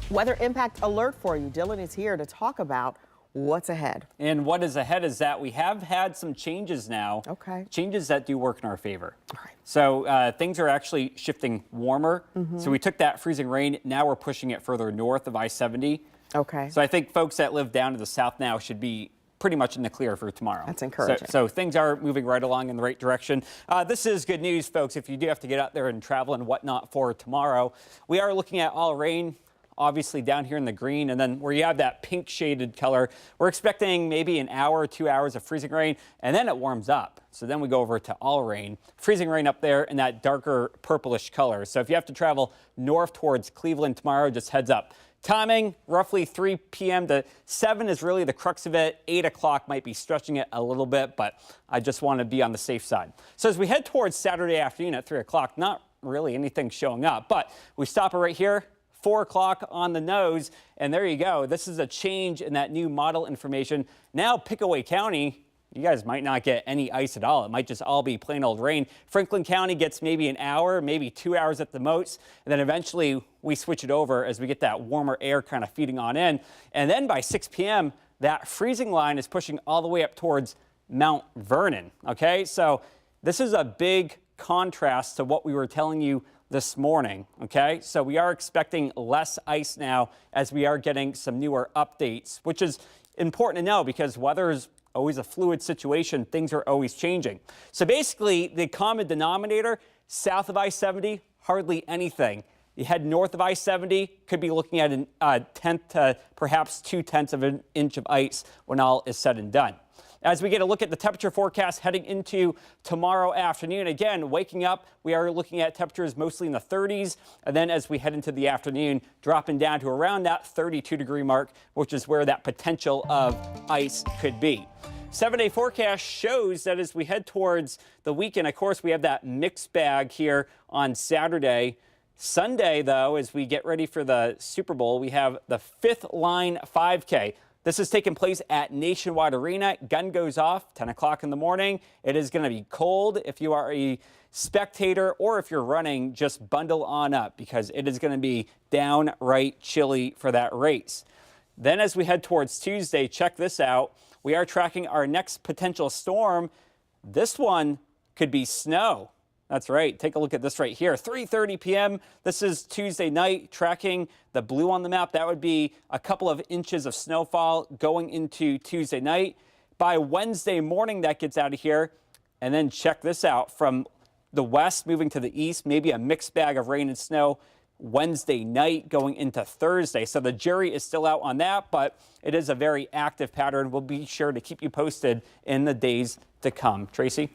Weather impact alert for you. Dylan is here to talk about what's ahead. And what is ahead is that we have had some changes now. Okay. Changes that do work in our favor. All right. So things are actually shifting warmer. So we took that freezing rain. Now we're pushing it further north of I-70. Okay. So I think folks that live down to the south now should be pretty much in the clear for tomorrow. That's encouraging. So things are moving right along in the right direction. This is good news, folks, if you do have to get out there and travel and whatnot for tomorrow. We are looking at all rain, obviously down here in the green, and then where you have that pink shaded color, we're expecting maybe an hour or 2 hours of freezing rain, and then it warms up. So then we go over to all rain, freezing rain up there in that darker purplish color. So if you have to travel north towards Cleveland tomorrow, just heads up. Timing, roughly 3 p.m. to 7 is really the crux of it. 8 o'clock might be stretching it a little bit, but I just want to be on the safe side. So as we head towards Saturday afternoon at 3 o'clock, not really anything showing up, but we stop it right here, 4 o'clock on the nose, and there you go. This is a change in that new model information. Now Pickaway County, you guys might not get any ice at all. It might just all be plain old rain. Franklin County gets maybe an hour, maybe 2 hours at the most. And then eventually we switch it over as we get that warmer air kind of feeding on in. And then by 6 p.m., that freezing line is pushing all the way up towards Mount Vernon. Okay, so this is a big contrast to what we were telling you this morning. Okay, so we are expecting less ice now as we are getting some newer updates, which is important to know because weather is always a fluid situation. Things are always changing. So basically, the common denominator, south of I-70, hardly anything. You head north of I-70, could be looking at a tenth to perhaps 2/10 of an inch of ice when all is said and done. As we get a look at the temperature forecast heading into tomorrow afternoon, again, waking up, we are looking at temperatures mostly in the 30s. And then as we head into the afternoon, dropping down to around that 32-degree mark, which is where that potential of ice could be. 7-day forecast shows that as we head towards the weekend, of course, we have that mixed bag here on Saturday. Sunday, though, as we get ready for the Super Bowl, we have the Fifth Line 5K. This is taking place at Nationwide Arena. Gun goes off 10 o'clock in the morning. It is going to be cold. If you are a spectator or if you're running, just bundle on up because it is going to be downright chilly for that race. Then as we head towards Tuesday, check this out. We are tracking our next potential storm. This one could be snow. That's right. Take a look at this right here. 3:30 p.m. This is Tuesday night. Tracking the blue on the map. That would be a couple of inches of snowfall going into Tuesday night. By Wednesday morning, that gets out of here. And then check this out. From the west moving to the east, maybe a mixed bag of rain and snow Wednesday night going into Thursday. So the jury is still out on that, but it is a very active pattern. We'll be sure to keep you posted in the days to come. Tracy?